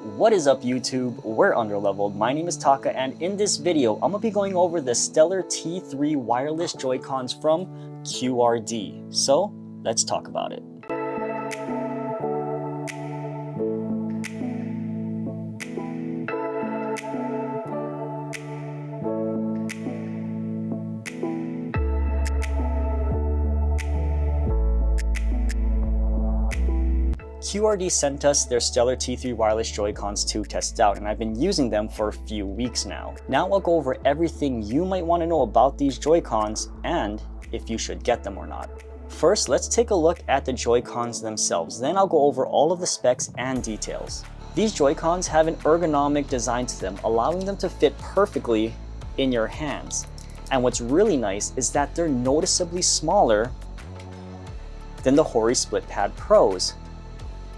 What is up YouTube? We're Underleveled. My name is Taka, and in this video, I'm gonna be going over the Stellar T3 wireless Joy-Cons from QRD. So let's talk about it. QRD sent us their Stellar T3 wireless Joy-Cons to test out, and I've been using them for a few weeks now. Now I'll go over everything you might want to know about these Joy-Cons and if you should get them or not. First, let's take a look at the Joy-Cons themselves, then I'll go over all of the specs and details. These Joy-Cons have an ergonomic design to them, allowing them to fit perfectly in your hands. And what's really nice is that they're noticeably smaller than the Hori Split Pad Pros.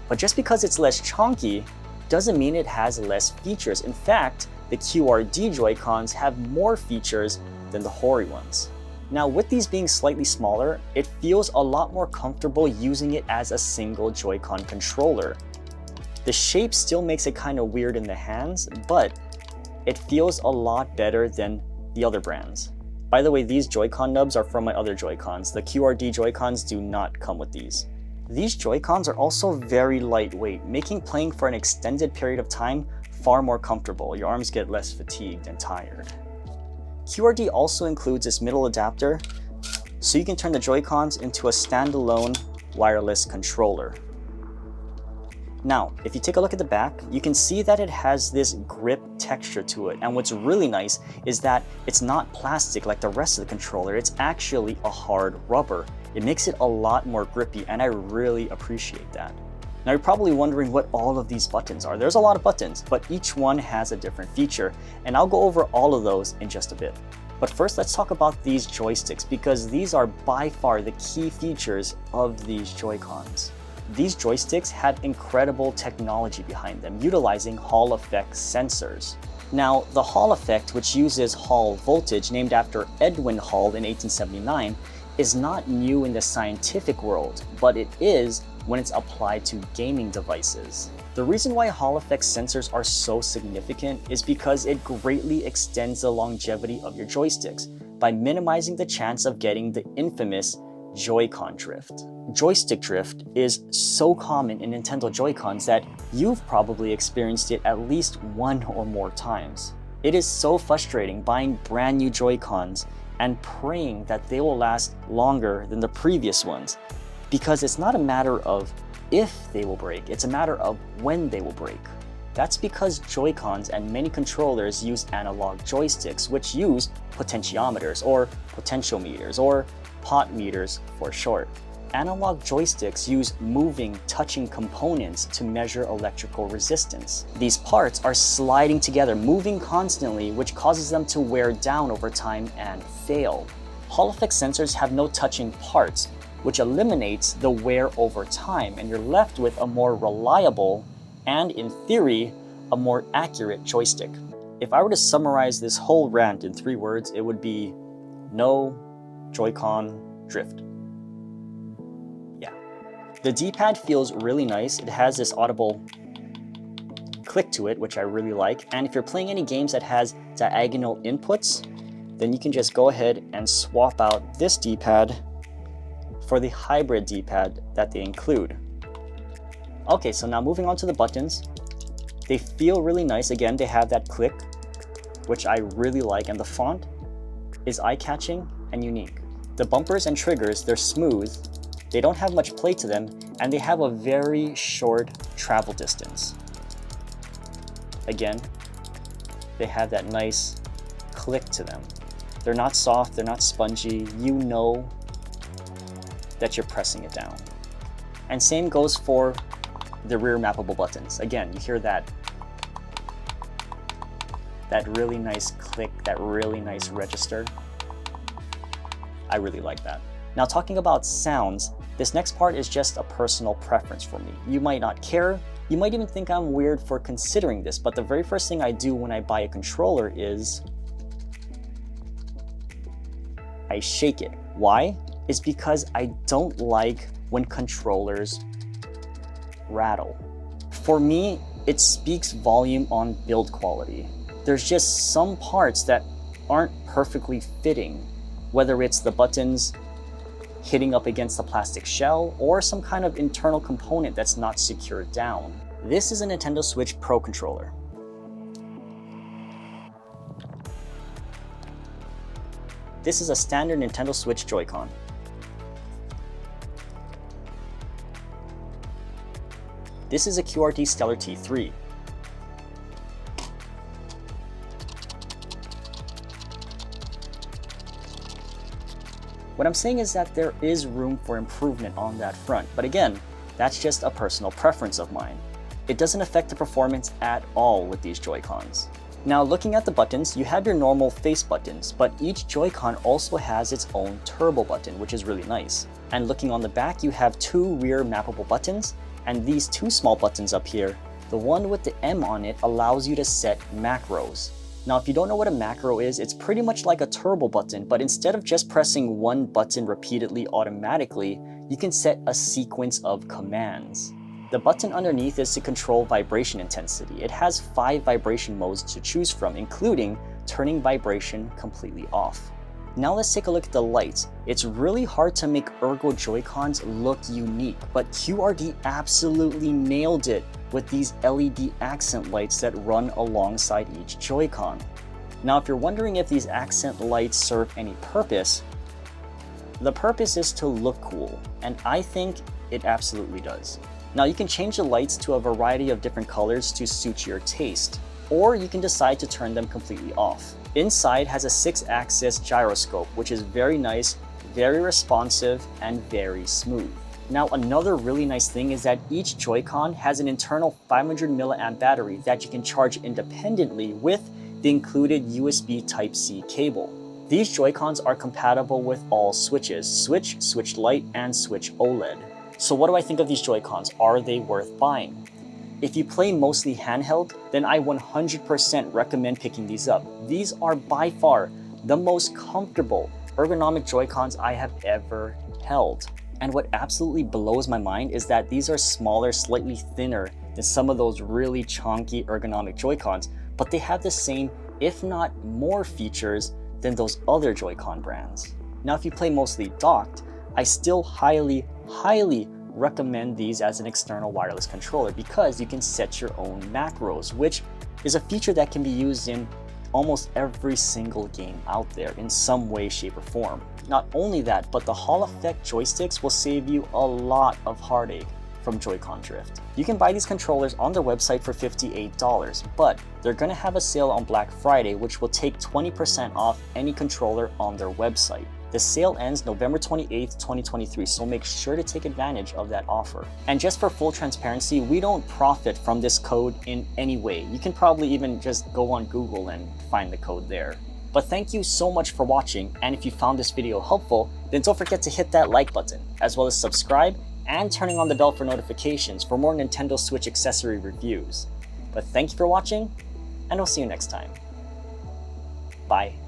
But just because it's less chunky doesn't mean it has less features. In fact, the QRD Joy-Cons have more features than the Hori ones. Now, with these being slightly smaller, it feels a lot more comfortable using it as a single Joy-Con controller. The shape still makes it kind of weird in the hands, but it feels a lot better than the other brands. By the way, these Joy-Con nubs are from my other Joy-Cons. The QRD Joy-Cons do not come with these. These Joy-Cons are also very lightweight, making playing for an extended period of time far more comfortable. Your arms get less fatigued and tired. QRD also includes this middle adapter, so you can turn the Joy-Cons into a standalone wireless controller. Now, if you take a look at the back, you can see that it has this grip texture to it, and what's really nice is that it's not plastic like the rest of the controller, it's actually a hard rubber. It makes it a lot more grippy, and I really appreciate that. Now you're probably wondering what all of these buttons are. There's a lot of buttons, but each one has a different feature, and I'll go over all of those in just a bit. But first, let's talk about these joysticks, because these are by far the key features of these Joy-Cons. These joysticks have incredible technology behind them, utilizing Hall Effect sensors. Now, the Hall Effect, which uses Hall voltage, named after Edwin Hall in 1879, is not new in the scientific world, but it is when it's applied to gaming devices. The reason why Hall Effect sensors are so significant is because it greatly extends the longevity of your joysticks by minimizing the chance of getting the infamous Joycon drift. Joystick drift is so common in Nintendo Joy-Cons that you've probably experienced it at least one or more times. It is so frustrating buying brand new Joy-Cons and praying that they will last longer than the previous ones, because it's not a matter of if they will break, it's a matter of when they will break. That's because Joy-Cons and many controllers use analog joysticks, which use potentiometers or potentiometers or pot meters for short. Analog joysticks use moving, touching components to measure electrical resistance. These parts are sliding together, moving constantly, which causes them to wear down over time and fail. Hall Effect sensors have no touching parts, which eliminates the wear over time, and you're left with a more reliable and, in theory, a more accurate joystick. If I were to summarize this whole rant in 3 words, it would be no Joycon drift. The D-pad feels really nice. It has this audible click to it, which I really like. And if you're playing any games that has diagonal inputs, then you can just go ahead and swap out this D-pad for the hybrid D-pad that they include. Okay, so now moving on to the buttons. They feel really nice. Again, they have that click, which I really like, and the font is eye-catching and unique. The bumpers and triggers, they're smooth. They don't have much play to them, and they have a very short travel distance. Again, they have that nice click to them. They're not soft, they're not spongy. You know that you're pressing it down. And same goes for the rear mappable buttons. Again, you hear that really nice click, that really nice register. I really like that. Now, talking about sounds, this next part is just a personal preference for me. You might not care, you might even think I'm weird for considering this, but the very first thing I do when I buy a controller is I shake it. Why? It's because I don't like when controllers rattle. For me, it speaks volume on build quality. There's just some parts that aren't perfectly fitting, whether it's the buttons hitting up against the plastic shell or some kind of internal component that's not secured down. This is a Nintendo Switch Pro controller. This is a standard Nintendo Switch Joy-Con. This is a QRD Stellar T3. What I'm saying is that there is room for improvement on that front, but again, that's just a personal preference of mine. It doesn't affect the performance at all with these Joy-Cons. Now looking at the buttons, you have your normal face buttons, but each Joy-Con also has its own turbo button, which is really nice. And looking on the back, you have two rear mappable buttons, and these two small buttons up here, the one with the M on it allows you to set macros. Now if you don't know what a macro is, it's pretty much like a turbo button, but instead of just pressing one button repeatedly automatically, you can set a sequence of commands. The button underneath is to control vibration intensity. It has 5 vibration modes to choose from, including turning vibration completely off. Now let's take a look at the lights. It's really hard to make Ergo Joy-Cons look unique, but QRD absolutely nailed it with these LED accent lights that run alongside each Joy-Con. Now if you're wondering if these accent lights serve any purpose, the purpose is to look cool, and I think it absolutely does. Now you can change the lights to a variety of different colors to suit your taste, or you can decide to turn them completely off. Inside has a 6-axis gyroscope, which is very nice, very responsive, and very smooth. Now another really nice thing is that each Joy-Con has an internal 500 mAh battery that you can charge independently with the included USB Type-C cable. These Joy-Cons are compatible with all switches, Switch, Switch Lite, and Switch OLED. So what do I think of these Joy-Cons? Are they worth buying? If you play mostly handheld, then I 100% recommend picking these up. These are by far the most comfortable ergonomic Joy-Cons I have ever held. And what absolutely blows my mind is that these are smaller, slightly thinner than some of those really chunky ergonomic Joy-Cons, but they have the same, if not more features than those other Joy-Con brands. Now if you play mostly docked, I still highly recommend these as an external wireless controller because you can set your own macros, which is a feature that can be used in almost every single game out there in some way, shape, or form. Not only that, but the Hall Effect Joysticks will save you a lot of heartache from Joycon Drift. You can buy these controllers on their website for $58, but they're going to have a sale on Black Friday which will take 20% off any controller on their website. The sale ends November 28th, 2023, so make sure to take advantage of that offer. And just for full transparency, we don't profit from this code in any way. You can probably even just go on Google and find the code there. But thank you so much for watching, and if you found this video helpful, then don't forget to hit that like button, as well as subscribe and turning on the bell for notifications for more Nintendo Switch accessory reviews. But thank you for watching, and I'll see you next time. Bye.